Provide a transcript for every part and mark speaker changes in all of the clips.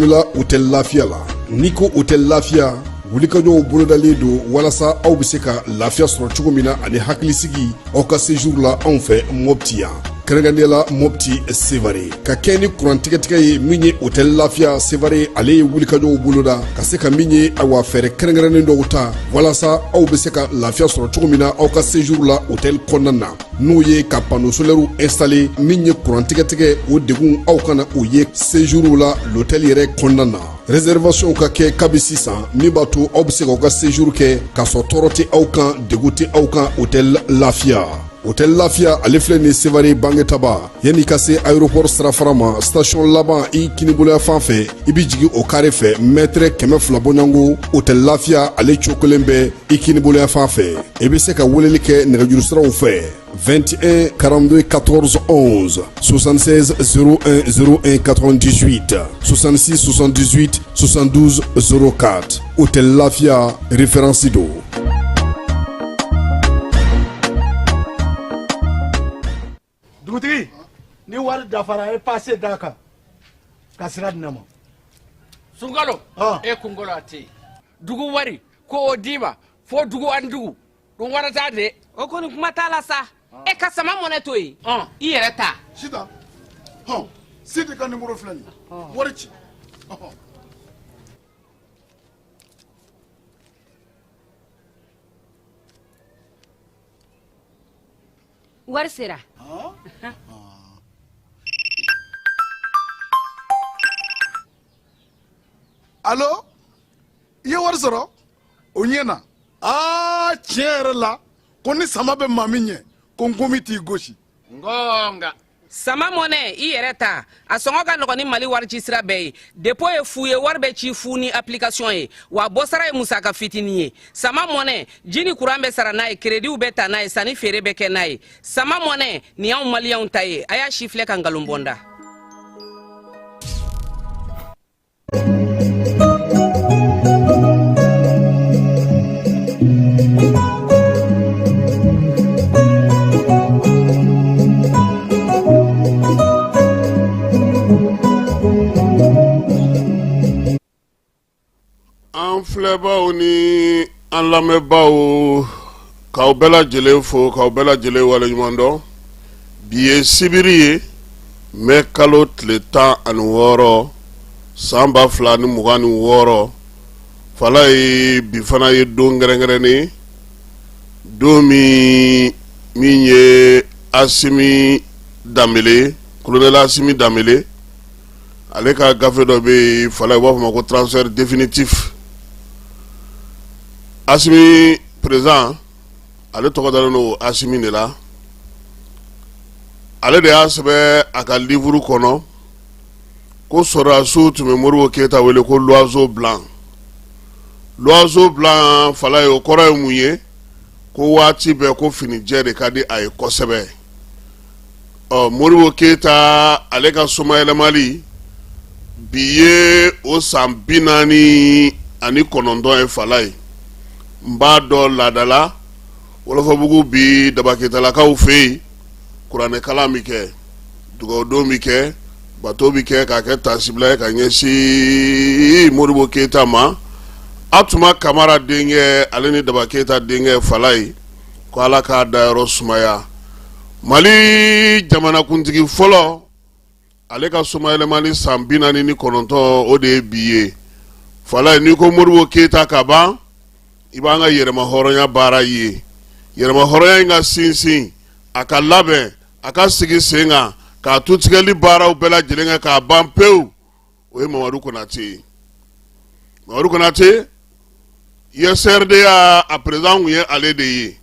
Speaker 1: wulila hôtel Lafia la n'i ko hôtel Lafia wulikajɔw bolodalen don walasa aw bɛ se ka lafiya sɔrɔ cogo min na ani hakilisigi aw ka séjour la anw fɛ Mopti yan kɛrɛnkɛrɛnnenya la Mopti Sevare ka kɛ ni kurantigɛtigɛ ye min ye hôtel Lafia Sevare ale ye wulikajɔw boloda ka se ka min ye awa fɛɛrɛ kɛrɛnkɛrɛnnen dɔw ta walasa aw bɛ se ka lafiya sɔrɔ cogo min na aw ka séjour la hôtel kɔnɔna na n'o ye ka panneau solaire installé min ye kurantigɛtigɛ o degun aw kana o ye séjour la l'hôtel yɛrɛ kɔnɔna na réservation ka kɛ kabi sisan min b'a to aw bɛ se k'aw ka séjour kɛ k'a sɔrɔ tɔɔrɔ tɛ aw kan degun tɛ aw kan hôtel Lafia. Hôtel Lafia ale filɛ ni Sevare bangetaba yanni ka se aéroport sirafara ma station laban i kiniboloya fan fɛ i bi jigin o carré fɛ mètre 200 bɔɲango hôtel Lafia ale cokolen bɛ i kiniboloya fan fɛ i bɛ se ka weleli kɛ nɛgɛjuru siraw fɛ 21 42 14 11 76 01 01 98 66 78 72 04 hôtel Lafia référence do.
Speaker 2: Dugutigi ni wari dafara e passé daka ka sira di ne ma
Speaker 3: Sunkalo e kunkolo ate dugu wari ko o dima fo dugu an dugu dun warata de
Speaker 4: o koni kuma t'a la sa e ka sama mɔnɛ to yen i yɛrɛ ta
Speaker 2: sita sidi ka numéro filɛ nin wari ci
Speaker 4: wari sera
Speaker 2: allo i ye wari sɔrɔ o ɲɛna tiɲɛ yɛrɛ la ko ni sama bɛ maa min ɲɛ ko nkomi t'i gosi
Speaker 3: ngonga
Speaker 4: sama mɔnɛ i yɛrɛ ta a sɔngɔ ka nɔgɔn ni Mali wari ci sira bɛɛ ye dépôt ye fu ye wari bɛ ci fu ni application ye wa bɔsara ye musaka fitinin ye sama mɔnɛ ji ni courant bɛ sara n'a ye crédit bɛ ta n'a ye sanni feere bɛ kɛ n'a ye sama mɔnɛ ni y'anw maliyɛnw ta ye a y'a si filɛ ka nkalon bɔnda.
Speaker 5: An filɛbaw ni an lamɛnbaw k'aw bɛɛ lajɛlen fo k'aw bɛɛ lajɛlen waleɲuman dɔn bi ye sibiri ye mai kalo tile 16 san 2026 fala ye bi fana ye don gɛrɛngɛrɛnnen don min ye Asimi Danbele colonel Asimi Danbele ale ka gafe dɔ bɛ fala ye u b'a fɔ ma ko transfert définitif Asimi président ale tɔgɔ dalen don Asimi de la ale de y'a sɛbɛn a ka livre kɔnɔ ko sɔrɔdasiw tun bɛ Modibo Keyita wele ko l'oiseau blanc fala ye o kɔrɔ ye mun ye ko waati bɛɛ ko finijɛ de ka di a ye kosɛbɛ Modibo Keyita ale ka somayɛlɛmali bi ye o san 49 ye fala ye n b'a dɔn laadala Wolofabugu bi Dabaketalakaw fɛ yen kuranɛkalan bi kɛ dugawudon bi kɛ bato bi kɛ k'a kɛ taasibila ye ka ɲɛsin Modibo Keyita ma Atuma Kamara denkɛ ale ni Dabakeyita denkɛ fala ye ko Ala k'a dayɔrɔ sumaya Mali jamanakuntigi fɔlɔ ale ka somayɛlɛmali san 49 o de ye bi ye fala ye n'i ko Modibo Keyita ka ban i b'an ka yɛrɛma hɔrɔnya baara ye yɛrɛma hɔrɔnya in ka sinsin a ka labɛn a ka sigi sen kan k'a tutigɛli baaraw bɛɛ lajɛlen kɛ k'a ban pewu o ye Mamadu Konate ye Mamadu Konate ISRD a président kun ye ale de ye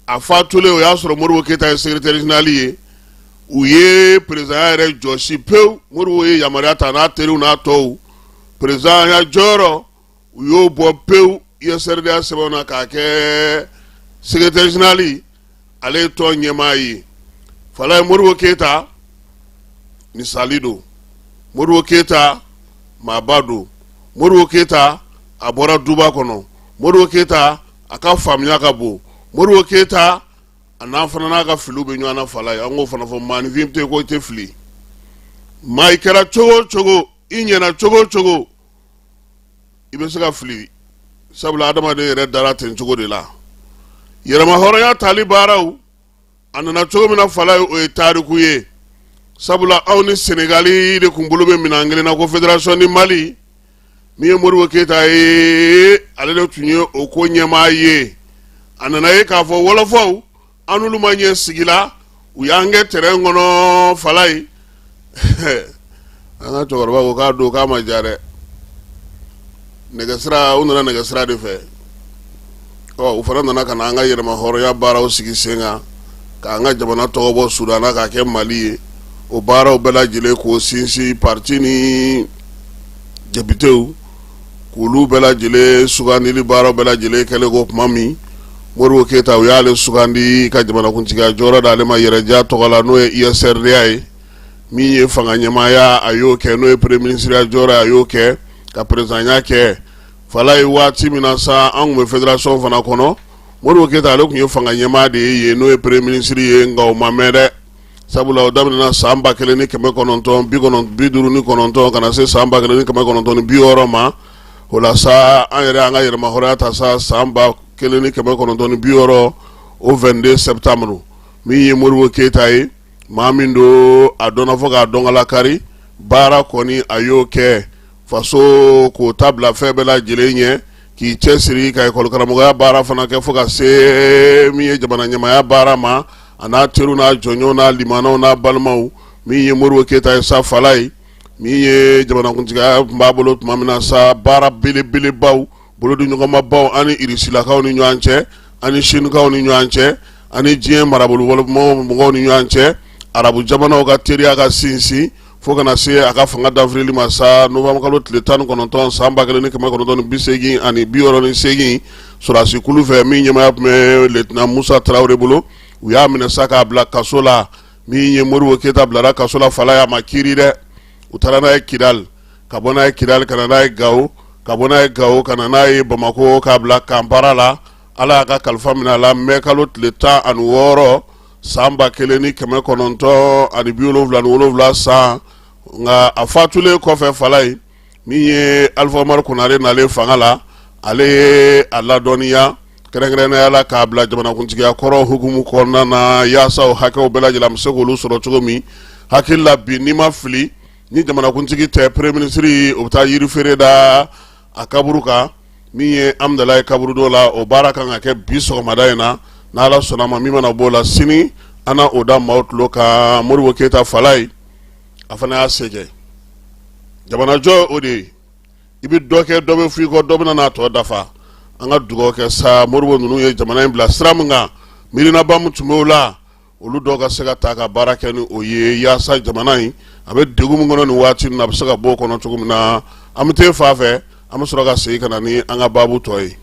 Speaker 5: a fatulen o y'a sɔrɔ Modibo Keyita ye secrétaire général ye u ye président yɛrɛ jɔsi pewu Modibo ye yamaruya ta n'a teriw n'a tɔw président ya jɔyɔrɔ u y'o bɔ pewu ISRD a sɛbɛnna k'a kɛ secrétaire général ale ye tɔn ɲɛmaa ye fala ye Modibo Keyita misali don Modibo Keyita maaba don Modibo Keyita a bɔra duba kɔnɔ Modibo Keyita a ka faamuya ka bon Modibo Keyita a n'a fana n'a ka filiw bɛ ɲɔgɔn na fala ye an k'o fana fɔ maanifin tɛ ko i tɛ fili maa i kɛra cogo o cogo i ɲɛna cogo cogo i bɛ se ka fili sabula adamaden yɛrɛ dara ten cogo de la yɛrɛma hɔrɔnya tali baaraw a nana cogo min na fala ye o ye tariku ye sabula aw ni Senegali de kun bolo bɛ minɛn kelen na ko fédération ni Mali min ye Modibo Keyita ye ale de tun ye o ko ɲɛmaa ye a nana ye k'a fɔ wɔlɔfɔw an n'olu ma ɲɛ sigi la u y'an kɛ terrain kɔnɔ fala ye an ka cɛkɔrɔba ko k'a don k'a ma ja dɛ nɛgɛsira u nana nɛgɛsira de fɛ u fana nana ka na an ka yɛrɛma hɔrɔnya baaraw sigi sen kan k'an ka jamana tɔgɔ bɔ Sudana k'a kɛ Mali ye o baaraw bɛɛ lajɛlen k'o sinsin parti ni députéw k'olu bɛɛ lajɛlen sugandili baaraw bɛɛ lajɛlen kɛlen ko tuma min Modibo Keyita u y'ale sugandi ka jamanakuntigiya jɔyɔrɔ d'ale ma yɛrɛja tɔgɔ la n'o ye ISRDA ye min ye fanga ɲɛmaaya a y'o kɛ n'o ye premier ministre jɔyɔrɔ a y'o kɛ ka présidentya kɛ fala ye waati min na sa an kun bɛ fédération fana kɔnɔ Modibo Keyita ale kun ye fanga ɲɛmaa de ye n'o ye premier ministre ye nka o ma mɛn dɛ sabula o daminɛna san 1959 kana se san 1960 ma o la sa an yɛrɛ an ka yɛrɛma hɔrɔnya ta sa san 1960 o 22 septembre min ye Modibo Keyita ye maa min do a dɔnna fɔ k'a dɔn ala kari baara kɔni a y'o kɛ faso k'o ta bila fɛn bɛɛ lajɛlen ɲɛ k'i cɛsiri ka école karamɔgɔya baara fana kɛ fo ka se min ye jamana ɲɛmaaya baara ma a n'a teriw n'a jɔnɲɔgɔnw n'a limanaw n'a balimaw min ye Modibo Keyita ye sa fala ye min ye jamanakuntigiya tun b'a bolo tuma min na sa baara belebelebaw bolodiɲɔgɔnmabaw ani irisilakaw ni ɲɔgɔn cɛ ani sinikaw ni ɲɔgɔn cɛ ani diɲɛ marabolomɔgɔw ni ɲɔgɔn cɛ arabu jamanaw ka teriya ka sinsin fo kana se a ka fanga dafirili ma sa novembre kalo tile 19 san 1968 ani 68 sɔrɔdasi kulu fɛ min ɲɛmaaya tun bɛ lieutenant Musa Tarawele bolo u y'a minɛ sa k'a bila kaso la min ye Modibo Keyita bilara kaso la fala y'a ma kiiri dɛ u taara n'a ye Kidal ka bɔ n'a ye Kidal ka na n'a ye Gao ka bɔ n'a ye Gao ka na n'a ye Bamako k'a bila Kampala la ala y'a ka kalifa minɛ a la mai kalo tile 16 san 1977 san nga a fatulen kɔfɛ fala ye min ye Alpha Umaru Konare nalen fanga la ale ye a ladɔnniya kɛrɛnkɛrɛnnenya la k'a bila jamanakuntigiya kɔrɔ hukumu kɔnɔna na yaasa o hakɛw bɛɛ lajɛlen an bɛ se k'olu sɔrɔ cogo min hakili la bi n'i ma fili ni jamanakuntigi tɛ premier ministre o bɛ taa yiri feere da a kaburu kan min ye Amdalayi kaburu dɔ la o baara kan ka kɛ bi sɔgɔmada in na n'Ala sɔnna ma min mana b'o la sini an na o da maaw tulo kan Modibo Keyita fala ye a fana y'a se kɛ jamanajɔ o de ye i bɛ dɔ kɛ dɔ bɛ f'i kɔ dɔ bɛna n'a tɔ dafa an ka dugawu kɛ sa Modibo ninnu ye jamana in bila sira min kan miirinaba min tun b'o la olu dɔw ka se ka taa ka baara kɛ ni o ye yaasa jamana in a bɛ degun min kɔnɔ nin waati in na a bɛ se ka bɔ o kɔnɔ cogo min na an bɛ taa fan fɛ an bɛ sɔrɔ ka segin ka na ni an ka baabu tɔ ye.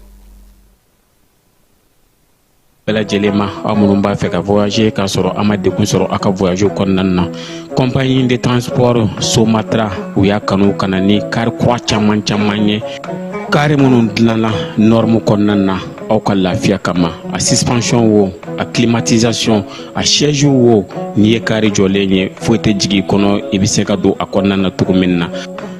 Speaker 6: bɛɛ lajɛlen ma aw minnu b'a fɛ ka voyager k'a sɔrɔ a ma degun sɔrɔ a ka voyage kɔnɔna na compagnie de transport Somatra u y'a kanu ka na ni kari kura caman ye kari minnu dilanna norme kɔnɔna na aw ka lafiya kama a suspension wo a climatisation a siège wo n'i ye kari jɔlen ye foyi tɛ jigin kɔnɔ i bɛ se ka don a kɔnɔna na cogo min na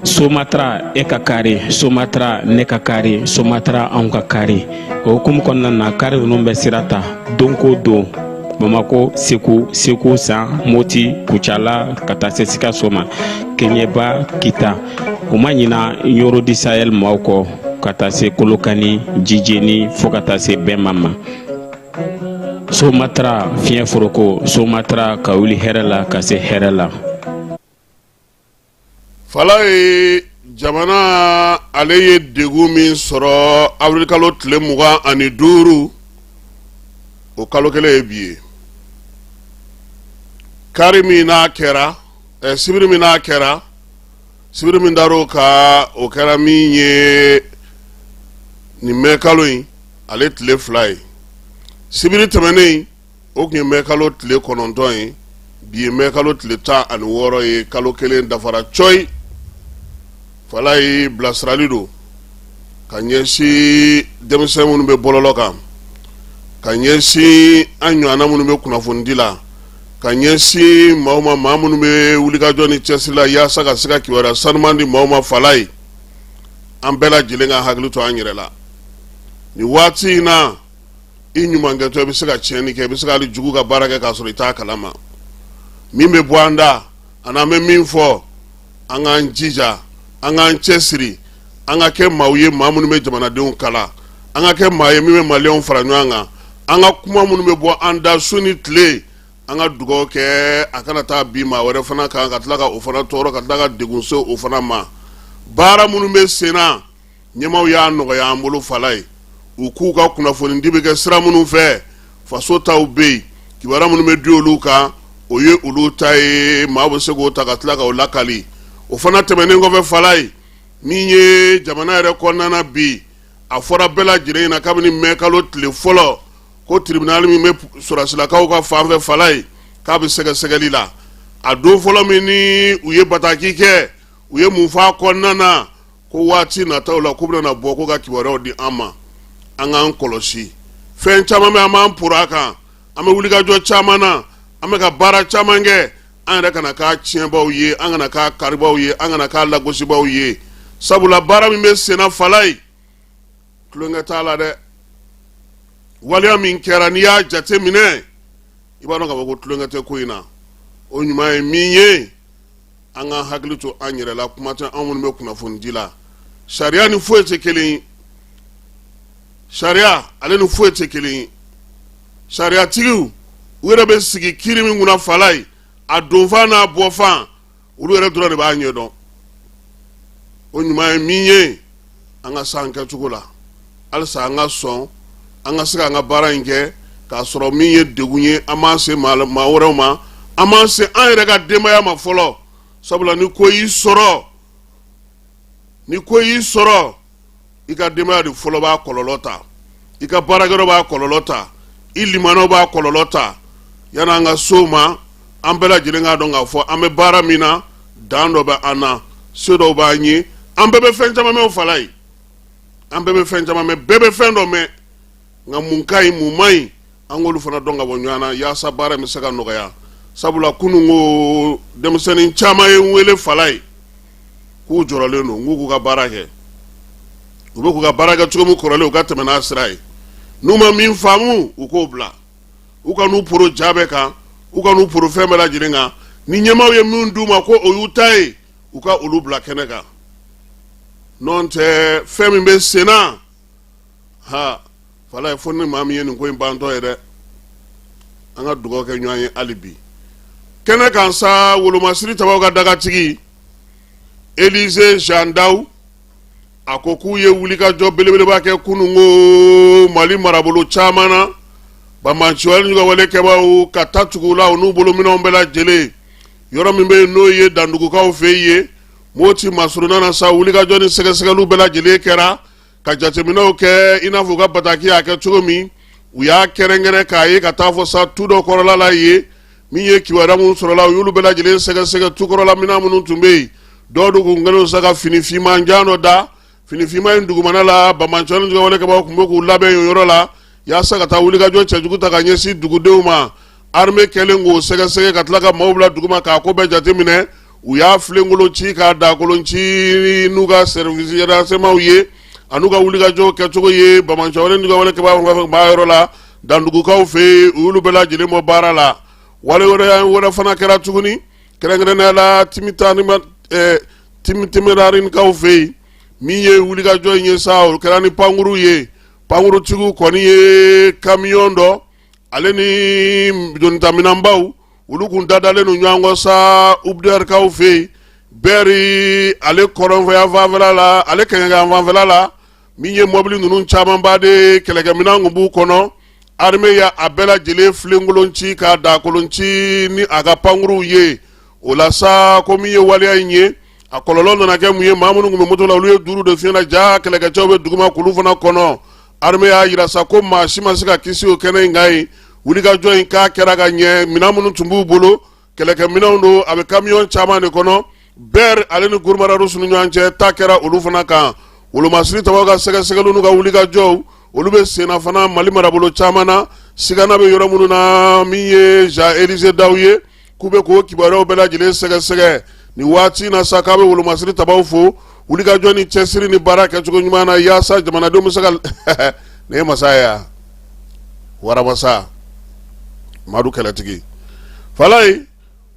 Speaker 6: Somatra e ka kari Somatra ne ka kari Somatra anw ka kari o hukumu kɔnɔna na kari ninnu bɛ sira ta don ko don Bamako Segu San Moti Kucala ka taa se Sikaso ma Keɲeba Kita o ma ɲina Yoro di Sahel maaw kɔ ka taa se Kolokani Jijeni fo ka taa se Bɛnma ma Somatra fiɲɛ foroko Somatra ka wuli hɛrɛ la ka se hɛrɛ la.
Speaker 5: Fala ye jamana ale ye degun min sɔrɔ avril kalo tile 25 o kalo kelen ye bi ye kari min n'a kɛra sibiri min n'a kɛra sibiri min dar'o kan o kɛra min ye nin mai kalo in ale tile 2 ye sibiri tɛmɛnen o kun ye mai kalo tile 9 ye bi ye mai kalo tile 16 ye kalo kelen dafara coyi. Fala ye bilasirali do ka ɲɛsin denmisɛn minnu bɛ bɔlɔlɔ kan ka ɲɛsin an ɲɔgɔnna minnu bɛ kunnafoni di la ka ɲɛsin maaw ma maa minnu bɛ wulikajɔ ni cɛsiri la yaasa ka se ka kibaruya sanuman di maaw ma fala ye an bɛɛ lajɛlen ka hakili to an yɛrɛ la nin waati in na i ɲumankɛtɔ i bɛ se ka tiɲɛni kɛ i bɛ se ka hali jugu ka baara kɛ k'a sɔrɔ i t'a kalama min bɛ bɔ an da ani an bɛ min fɔ an k'an jija an k'an cɛsiri an ka kɛ maaw ye maa minnu bɛ jamanadenw kala an ka kɛ maa ye min bɛ maliyɛnw fara ɲɔgɔn kan an ka kuma minnu bɛ bɔ an da su ni tile an ka dugawu kɛ a kana taa bin maa wɛrɛ fana kan ka tila ka o fana tɔɔrɔ ka tila ka degun se o fana ma baara minnu bɛ sen na ɲɛmaaw y'a nɔgɔya an bolo fala ye u k'u ka kunnafonidi bɛ kɛ sira minnu fɛ faso taw bɛ yen kibaruya minnu bɛ di olu kan o ye olu ta ye maa bɛ se k'o ta ka tila k'o lakali o fana tɛmɛnen kɔfɛ fala ye min ye jamana yɛrɛ kɔnɔna na bi a fɔra bɛɛ lajɛlen ɲɛna kabini mɛ kalo tile fɔlɔ ko tribunal min bɛ sɔrɔsilakaw ka fanfɛ fala ye k'a bɛ sɛgɛsɛgɛli la a don fɔlɔ min ni u ye bataki kɛ u ye mun fɔ a kɔnɔna na ko waati nataw la k'u bɛna bɔ ko ka kibaruyaw di an ma an k'an kɔlɔsi fɛn caman bɛ an b'an poro a kan an bɛ wulikajɔ caman na an bɛ ka baara caman kɛ an yɛrɛ kana k'a tiɲɛbaw ye an kana k'a karibaw ye an kana k'a lagosibaw ye sabula baara min bɛ senna fala ye tulonkɛ t'a la dɛ waleya min kɛra n'i y'a jate minɛ i b'a dɔn k'a fɔ ko tulonkɛ tɛ ko in na o ɲuman ye min ye an ka hakili to an yɛrɛ la kuma tɛ an minnu bɛ kunnafoni di la sariya ni foyi tɛ kelen ye sariya ale ni foyi tɛ kelen ye sariyatigiw u yɛrɛ bɛ sigi kiri min kunna fala ye a donfan n'a bɔfan olu yɛrɛ dɔrɔn de b'a ɲɛdɔn o ɲuman ye min ye an ka san kɛcogo la halisa an ka sɔn an ka se k'an ka baara in kɛ k'a sɔrɔ min ye degun ye an b'an se maa wɛrɛw ma an b'an se an yɛrɛ ka denbaya ma fɔlɔ sabula ni ko y'i sɔrɔ i ka denbaya de fɔlɔ b'a kɔlɔlɔ ta i ka baarakɛyɔrɔ b'a kɔlɔlɔ ta i limanaw b'a kɔlɔlɔ ta yanni an ka so ma an bɛɛ lajɛlen k'a dɔn k'a fɔ an bɛ baara min na dan dɔ bɛ an na se dɔw b'an ye an bɛɛ bɛ fɛn caman mɛn o fala ye an bɛɛ bɛ fɛn caman mɛn bɛɛ bɛ fɛn dɔ mɛn nka mun ka ɲi mun man ɲi an k'olu fana dɔn ka bɔ ɲɔgɔn na yaasa baara in bɛ se ka nɔgɔya sabula kunun ko denmisɛnnin caman ye n wele fala ye k'u jɔrɔlen don n k'u ka baara kɛ u bɛ k'u ka baara kɛ cogo min kɔrɔlen u ka tɛmɛ n'a sira ye n'u ma min faamu u k'o bila u ka n'u poro ja bɛɛ kan u ka n'u poro fɛn bɛɛ lajɛlen kan ni ɲɛmaaw ye min d'u ma ko o y'u ta ye u ka olu bila kɛnɛ kan n'o tɛ fɛn min bɛ sen na ha fala ye fo ni maa min ye nin ko in bantɔ ye dɛ an ka dugawu kɛ ɲɔgɔn ye hali bi kɛnɛ kan sa wolomasiri tabaw ka dagatigi Elize Jandaw a ko k'u ye wulikajɔ belebeleba kɛ kunun ko Mali marabolo caman na Banbanciwale n'u ka walekɛbaw ka taa tugu u la u n'u bolominɛnw bɛɛ lajɛlen yɔrɔ min bɛ yen n'o ye dandugukaw fɛ yen ye Moti Masuruna na sa wulikajɔ ni sɛgɛsɛgɛliw bɛɛ lajɛlen kɛra ka jateminɛw kɛ i n'a fɔ u ka bataki y'a kɛ cogo min u y'a kɛrɛnkɛrɛn k'a ye ka taa fɔ sa tu dɔ kɔrɔla la yen min ye kibaruya minnu sɔrɔla u y'olu bɛɛ lajɛlen sɛgɛsɛgɛ tu kɔrɔla minɛn minnu tun bɛ yen dɔw de kun kɛlen sa ka fini finman jan dɔ da fini finman in dugumana la Banbanciwale n'u ka walekɛbaw tun bɛ k'u labɛn yen yɔrɔ la yaasa ka taa wulikajɔ cɛjugu ta ka ɲɛsin dugudenw ma armée kɛlen k'o sɛgɛsɛgɛ ka tila ka maaw bila duguma k'a ko bɛɛ jateminɛ u y'a filenkolon ci k'a dakolon ci n'u ka service renseignements ye an'u ka wulikajɔ kɛcogo ye Banbanciwale n'u ka walekɛbaw b'a yɔrɔ la dandugukaw fɛ yen u y'olu bɛɛ lajɛlen bɔ baara la wale wɛrɛ fana kɛra tuguni kɛrɛnkɛrɛnnenya la Timirarinkaw fɛ yen min ye wulikajɔ in ye sa o kɛra ni pankuru ye pankurutigiw kɔni ye camion dɔ ale ni donitaminanbaw olu kun dadalen don ɲɔgɔn kɔ sa UBDRkaw fɛ yen bɛri ale kɔrɔnfɛya fanfɛla la ale kɛɲɛkan fanfɛla la min ye mɔbili ninnu camanba de kɛlɛkɛminɛn kun b'u kɔnɔ armée ya a bɛɛ lajɛlen filenkolon ci k'a dakolon ci ni a ka pankuruw ye o la sa ko min ye waleya in ye a kɔlɔlɔ nana kɛ mun ye maa minnu kun bɛ moto la olu ye duuru de fiɲɛ na ja kɛlɛkɛcɛw bɛ duguma k'olu fana kɔnɔ armée y'a yira sa ko maa si ma se ka kisi o kɛnɛ in kan yen wulikajɔ in k'a kɛra ka ɲɛ minɛn minnu tun b'u bolo kɛlɛkɛminɛnw don a bɛ camion caman de kɔnɔ bɛr ale ni Gurumararusu ni ɲɔgɔn cɛ ta kɛra olu fana kan wolomasiri tabaw ka sɛgɛsɛgɛliw n'u ka wulikajɔw olu bɛ senna fana Mali marabolo caman na sigana be yɔrɔ minnu na min ye Jean Élisée Daw ye k'u bɛ k'o kibaruyaw bɛɛ lajɛlen sɛgɛsɛgɛ nin waati na sa k'a bɛ wolomasiri tabaw fo wulikajɔ ni cɛsiri ni baara kɛcogo ɲuman na yaasa jamanadenw bɛ se ka ne ye masa ye wa waramasa Madu kɛlɛtigi falayi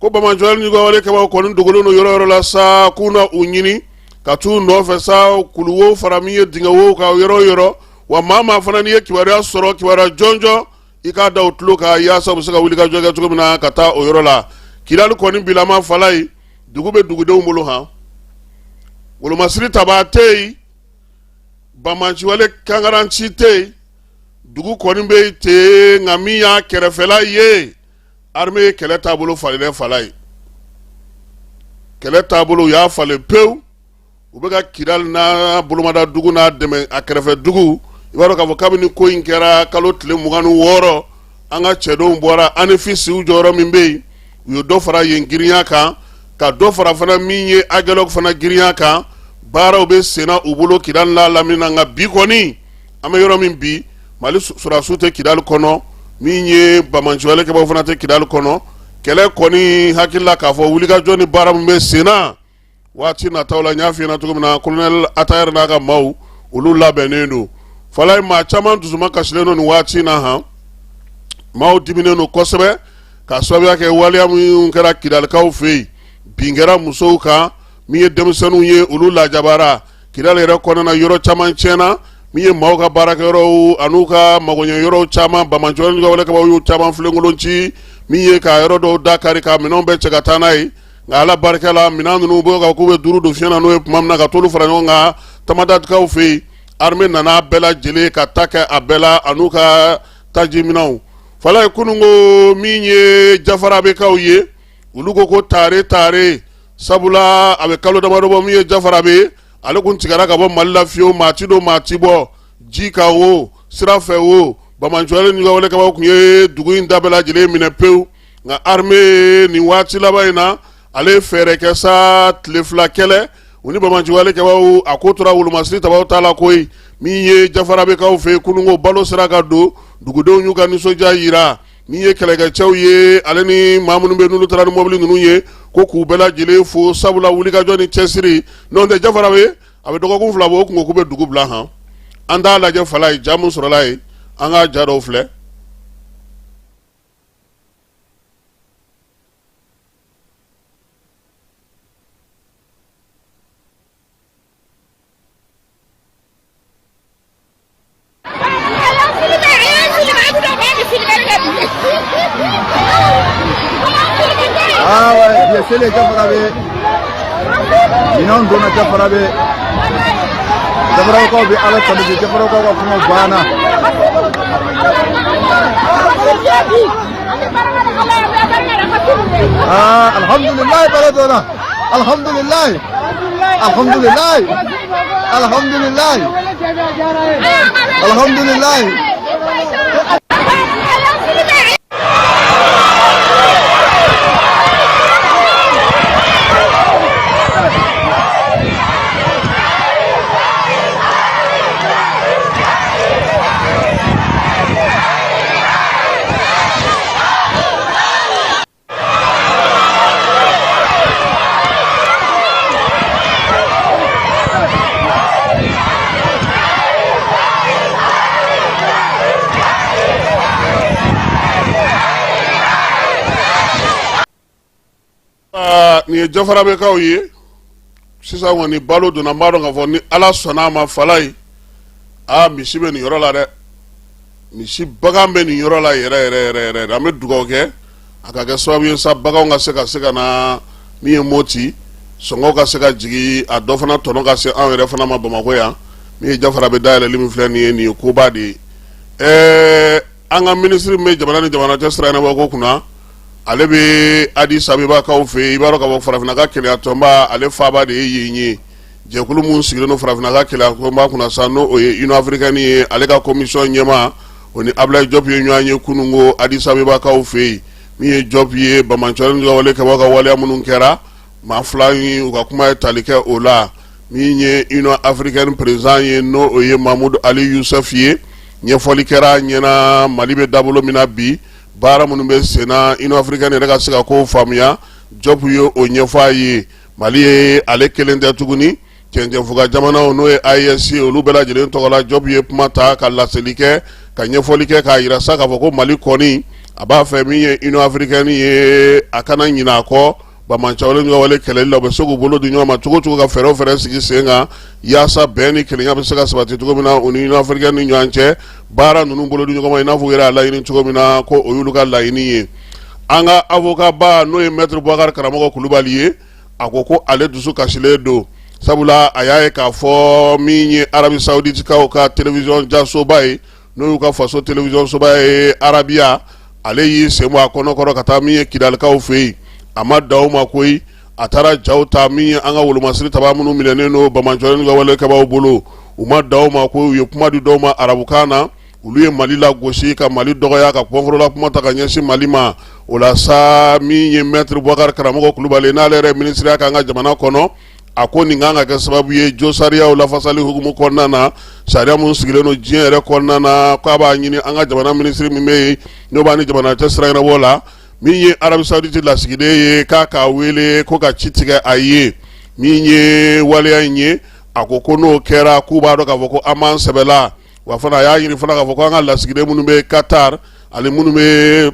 Speaker 5: ko Bamanjɔli ni gawale kɛbaw kɔni dogolen no yɔrɔ yɔrɔ la sa k'u na u ɲini ka t'u nɔfɛ sa kuluwo fara min ye dingɛwo ka yɔrɔ yɔrɔ wa maa fana n'i ye kibaruya sɔrɔ kibaruya jɔnjɔ i k'a da o tulo kan yaasa u bɛ se ka wulikajɔ kɛ cogo min na ka taa o yɔrɔ la Kidali kɔni bilama falayi dugu bɛ dugudenw bolo han wolomasiri taba tɛ yen Bamanjiwale kangaranci tɛ yen dugu kɔni bɛ yen ten nka min y'a kɛrɛfɛla ye armée ye kɛlɛ taabolo falen falayi kɛlɛ taabolo u y'a falen pewu u bɛ ka Kidali n'a bolomada dugu n'a dɛmɛ a kɛrɛfɛ dugu i b'a dɔn k'a fɔ kabini ko in kɛra kalo tile 26 an ka cɛdenw bɔra an ni fisiw jɔyɔrɔ min bɛ yen u ye dɔ fara yen girinya kan ka dɔ fara fana min ye agɛlɛw fana girinya kan baaraw bɛ senna u bolo Kidali la lamini na nka bi kɔni an bɛ yɔrɔ min bi Mali sɔrɔdasiw tɛ Kidali kɔnɔ min ye Bamanjiwale kɛbaw fana tɛ Kidali kɔnɔ kɛlɛ kɔni hakili la k'a fɔ wulikajɔ ni baara min bɛ senna waati nataw la n y'a f'i ɲɛna cogo min na colonel Atayɛri n'a ka maaw olu labɛnnen don falayi maa caman dusuma kasilen don nin waati na han maaw diminen don kosɛbɛ ka sababuya kɛ waleya minnu kɛra Kidalikaw fɛ yen bin kɛra musow kan min ye denmisɛnninw ye olu lajabara Kidali yɛrɛ kɔnɔna yɔrɔ caman tiɲɛna min ye maaw ka baarakɛyɔrɔw an'u ka magoɲɛyɔrɔw caman Bamanjɔli ni gawale kɛbaw y'u caman filenkolon ci min ye ka yɔrɔ dɔw dakari ka minɛnw bɛɛ cɛ ka taa n'a ye nka Ala barika la minɛn ninnu bɔ ka k'u bɛ duuru don fiɲɛ na n'o ye tuma min na ka t'olu fara ɲɔgɔn kan Tamadakaw fɛ yen armée nana bɛɛ lajɛlen ka ta kɛ a bɛɛ la an'u ka taji minɛnw falayi kununko min ye Jafarabekaw ye olu ko taare sabula a bɛ kalo damadɔ bɔ min ye Jafarabe ale kun tigɛra ka bɔ Mali la fiyewu maa ti don maa ti bɔ ji kan o sira fɛ o Bamanjɔli ni gawale kɛbaw kun ye dugu in da bɛɛ lajɛlen minɛ pewu nka armée nin waati laban in na ale ye fɛɛrɛ kɛ sa tile 2 kɛlɛ u ni Bamanjiwale kɛbaw a ko tora wolomasiri tabaw ta la koyi min ye Jafarabekaw fɛ yen kununko balo sera ka don dugudenw y'u ka nisɔndiya yira min ye kɛlɛkɛcɛw ye ale ni maa minnu bɛ n'olu taara ni mɔbili ninnu ye ko k'u bɛɛ lajɛlen fo sabula wulikajɔ ni cɛsiri n'o tɛ Jafarabe a bɛ dɔgɔkun 2 bɔ o kun ko k'u bɛ dugu bila han an t'a lajɛ falayi ja mun sɔrɔla yen an ka ja dɔw filɛ.
Speaker 7: Ah ouais, bien c'est les Jafarabe. Sinon donna Jafarabe. Jafarabe ko bi ala tabi Jafarabe ko kuma bana. Ah alhamdulillah baladona. Alhamdulillah. Alhamdulillah. Alhamdulillah. Alhamdulillah.
Speaker 5: Ni ye Jafarabekaw ye sisan kɔni balo donna n b'a dɔn k'a fɔ ni Ala sɔnna a ma falayi misi bɛ nin yɔrɔ la dɛ misi bagan bɛ nin yɔrɔ la yɛrɛ an bɛ dugawu kɛ a ka kɛ sababu ye sa baganw ka se ka na min ye Moti sɔngɔw ka se ka jigin a dɔ fana tɔnɔ ka se anw yɛrɛ fana ma Bamakɔ yan min ye Jafarabe dayɛlɛli min filɛ nin ye koba de ye an ka minisiri min bɛ jamana ni jamana cɛ sira ɲɛnabɔ ko kunna ale bɛ Addis Abebakaw fɛ yen i b'a dɔn k'a fɔ farafinna ka kɛlɛ tɔnba ale faaba de ye yen ye jɛkulu mun sigilen don farafinna ka kɛlɛ tɔnba kunna sa n'o o ye Union Africaine ye ale ka commission ɲɛma o ni Ablaye Diop ye ɲɔgɔn ye kununko Addis Abebakaw fɛ yen min ye Diop ye Bamanjɔli ni gawale kɛbaw ka waleya minnu kɛra maa fila in u ka kuma ye tali kɛ o la min ye Union Africaine président ye n'o o ye Mahmoud Ali Youssef ye ɲɛfɔli kɛra ɲɛna Mali bɛ dabolo min na bi baara minnu bɛ sen na Union africaine yɛrɛ ka se ka ko faamuya Diop ye o ɲɛfɔ a ye Mali ye ale kelen tɛ tuguni cɛncɛnfuga jamanaw n'o ye AES olu bɛɛ lajɛlen tɔgɔ la Diop ye kuma ta ka laseli kɛ ka ɲɛfɔli kɛ k'a yira sa k'a fɔ ko Mali kɔni a b'a fɛ min ye Union africaine ye a kana ɲinɛ a kɔ Bamancawlen ka wale kɛlɛli la u bɛ se k'u bolo di ɲɔgɔn ma cogo cogo ka fɛɛrɛ o fɛɛrɛ sigi sen kan yaasa bɛn ni kelenya bɛ se ka sabati cogo min na u ni Union africaine ni ɲɔgɔn cɛ baara ninnu bolo di ɲɔgɔn ma i n'a fɔ u yɛrɛ y'a laɲini cogo min na ko o y'olu ka laɲini ye an ka avocat ba n'o ye maître Boubacar Karamɔgɔ Kulubali ye a ko ale dusu kasilen don sabula a y'a ye k'a fɔ min ye Arabie Saoudite kaw ka télévision jasoba ye n'o y'u ka faso télévision soba ye Arabia ale y'i sen bɔ a kɔnɔkɔrɔ ka taa min ye Kidalikaw fɛ yen a ma da o ma koyi a taara jaw ta min ye an ka wolomasiri taba minnu minɛnen don Bamancawlen ka walekɛbaw bolo u ma da o ma koyi u ye kuma di dɔw ma arabukan na olu ye Mali la gosi ka Mali dɔgɔya ka kɔnfɔrɔla kuma ta ka ɲɛsin Mali ma o la sa min ye maître Boubacar Karamɔgɔ Kulubali n'ale yɛrɛ ministeriya kan ka jamana kɔnɔ a ko nin kan ka kɛ sababu ye jo sariyaw lafasali hukumu kɔnɔna na sariya mun sigilen don diɲɛ yɛrɛ kɔnɔna na k'a b'a ɲini an ka jamana ministre min bɛ yen n'o b'a ni jamana cɛ sira ɲɛnabɔ la min ye Arabie Saoudite lasigiden ye k'a k'a wele ko ka ci tigɛ a ye min ye waleya in ye a ko n'o kɛra k'u b'a dɔn k'a fɔ ko an b'an sɛbɛla wa fana a y'a ɲini fana k'a fɔ ko an ka lasigiden minnu bɛ Qatar ani minnu bɛ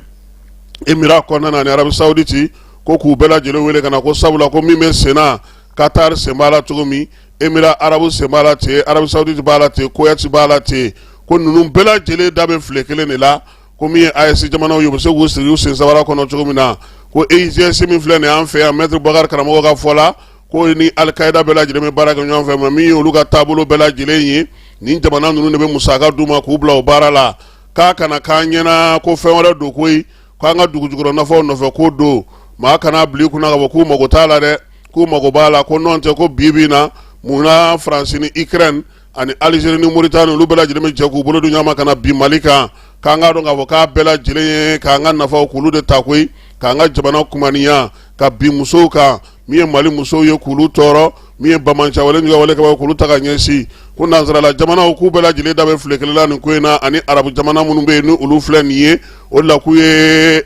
Speaker 5: Émirats kɔnɔna na ni Arabie Saoudite ko k'u bɛɛ lajɛlen wele ka na ko sabula ko min bɛ sen na Qatar sen b'a la cogo min Émirats arabu sen b'a la ten Arabie Saoudite b'a la ten Kuwait b'a la ten ko ninnu bɛɛ lajɛlen da bɛ file kelen de la ko min ye AES jamanaw ye u bɛ se k'u sigi u sen sabara kɔnɔ cogo min na ko EIGS min filɛ nin ye an fɛ yan maître Boubacar Karamɔgɔ ka fɔ la ko ni Al-Qaïda bɛɛ lajɛlen bɛ baara kɛ ɲɔgɔn fɛ mais min ye olu ka taabolo bɛɛ lajɛlen ye nin jamana ninnu de bɛ musaka d'u ma k'u bila o baara la k'a kana k'an ɲɛna ko fɛn wɛrɛ don koyi k'an ka dugujukɔrɔ nafaw nɔfɛ ko don maa kana bila i kunna k'a fɔ k'u mago t'a la dɛ k'u mago b'a la ko n'o tɛ ko bi bi in na mun na France ni Ukraine ani Algérie ni Mauritanie olu bɛɛ lajɛlen bɛ jɛ k'u bolo di ɲɔgɔn ma ka na bi Mali kan k'an k'a dɔn k'a fɔ k'a bɛɛ lajɛlen ye k'an ka nafaw k'olu de ta koyi k'an ka jamana kumaniya ka bin musow kan min ye Mali musow ye k'olu tɔɔrɔ min ye Bamancawlen ka walekɛbaw k'olu ta ka ɲɛsin ko nansarala jamanaw k'u bɛɛ lajɛlen da bɛ file kelen la nin ko in na ani arabu jamana minnu bɛ yen ni olu filɛ nin ye o de la k'u ye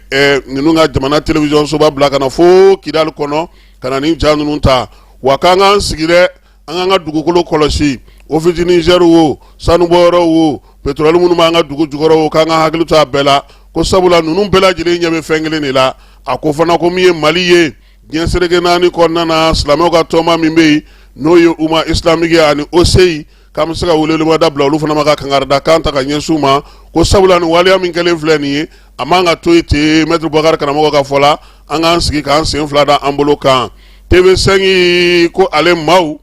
Speaker 5: ninnu ka jamana télévision soba bila ka na fo Kidali kɔnɔ ka na nin ja ninnu ta wa k'an k'an sigi dɛ an k'an ka dugukolo kɔlɔsi ofisi Niger wo sanubɔyɔrɔ wo pétrole minnu b'an ka dugu jukɔrɔ wo k'an ka hakili to a bɛɛ la ko sabula ninnu bɛɛ lajɛlen ɲɛ bɛ fɛn kelen de la a ko fana ko min ye Mali ye diɲɛ seleke naani kɔnɔna na silamɛw ka tɔnba min bɛ yen n'o ye umma islamique ani OCI k'an bɛ se ka welewelema da bila olu fana ma ka kangarida kan ta ka ɲɛsin u ma ko sabula nin waleya min kɛlen filɛ nin ye a man ka to yen ten maître Boubacar Karamɔgɔ ka fɔ la an k'an sigi k'an sen fila da an bolo kan TV5 ko ale maaw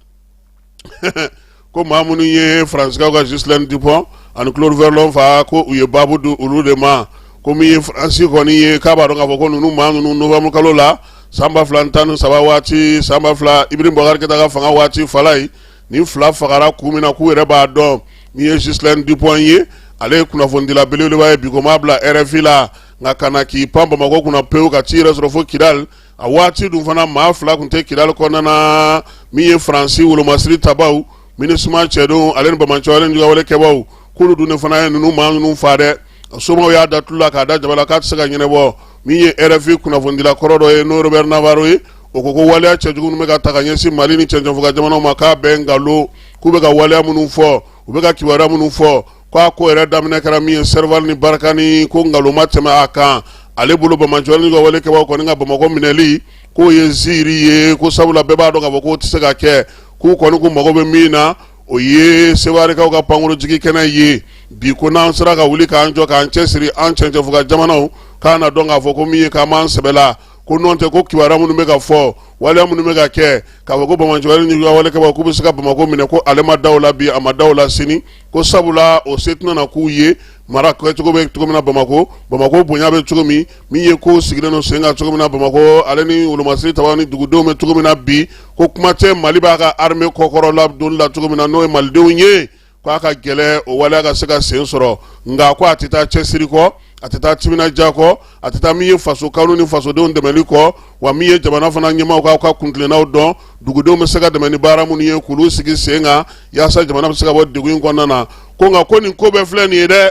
Speaker 5: ko maa minnu ye faransikɛw ka Ghislaine Dupont ani Claude Verlon fa ko u ye baabu di olu de ma ko min ye Faransi kɔni ye k'a b'a dɔn k'a fɔ ko ninnu maa ninnu novembre kalo la san 2013 waati san 2000 Ibrahim Boubacar Keïta ka fanga waati fala ye nin fila fagara kun min na k'u yɛrɛ b'a dɔn min ye Ghislaine Dupont ye ale ye kunnafonidila belebeleba ye bi ko m'a bila RFI la nka kana k'i pan Bamakɔ kunna pewu ka t'i yɛrɛ sɔrɔ fo Kidali a waati dun fana maa fila kun tɛ Kidali kɔnɔna na min ye Faransi wolomasiri tabaw MINUSMA cɛdenw ale ni Bamancawlen ka walekɛbaw k'olu dun de fana ye ninnu maa ninnu fa dɛ somɔgɔw y'a datugu la k'a da jaba la k'a tɛ se ka ɲɛnabɔ min ye RFI kunnafonidila kɔrɔ dɔ ye n'o Robert Navarro ye o ko ko waleya cɛjugu ninnu bɛ ka ta ka ɲɛsin Mali ni cɛncɛnfuga jamanaw ma k'a bɛɛ nkalon k'u bɛ ka waleya minnu fɔ u bɛ ka kibaruya minnu fɔ k'a ko yɛrɛ daminɛ kɛra min ye Serval ni Barkani ko nkalon ma tɛmɛ a kan ale bolo Bamancawlen ka walekɛbaw kɔni ka Bamakɔ minɛli k'o ye nsiiri ye ko sabula bɛɛ b'a dɔn k'a fɔ k'o tɛ se ka kɛ k'u kɔni k'u mago bɛ min na o ye sewarikaw ka pankurujigi kɛnɛ ye bi ko n'an sera ka wuli k'an jɔ k'an cɛsiri an cɛncɛnfuga jamanaw k'an na dɔn k'a fɔ ko min ye k'an b'an sɛbɛla ko n'o tɛ ko kibaruya minnu bɛ ka fɔ waleya minnu bɛ ka kɛ k'a fɔ ko Bamancawlen ka walekɛbaw k'u bɛ se ka Bamakɔ minɛ ko ale ma da o la bi a ma da o la sini ko sabula o se tɛna na k'u ye mara kɛcogo bɛ cogo min na Bamakɔ bonya bɛ cogo min ye ko sigilen don sen kan cogo min na Bamakɔ ale ni wolomasiri taba ni dugudenw bɛ cogo min na bi ko kuma tɛ Mali b'a ka armée kɔkɔrɔ la donni la cogo min na n'o ye malidenw ye k'a ka gɛlɛ o waleya ka se ka sen sɔrɔ nka ko a tɛ taa cɛsiri kɔ a tɛ taa timinadiya kɔ a tɛ taa min ye faso kanu ni fasodenw dɛmɛli kɔ wa min ye jamana fana ɲɛmaaw ka kuntilennaw dɔn dugudenw bɛ se ka dɛmɛ ni baara minnu ye k'olu sigi sen kan yaasa jamana bɛ se ka bɔ degun in kɔnɔna na ko nka ko nin ko bɛɛ filɛ nin ye dɛ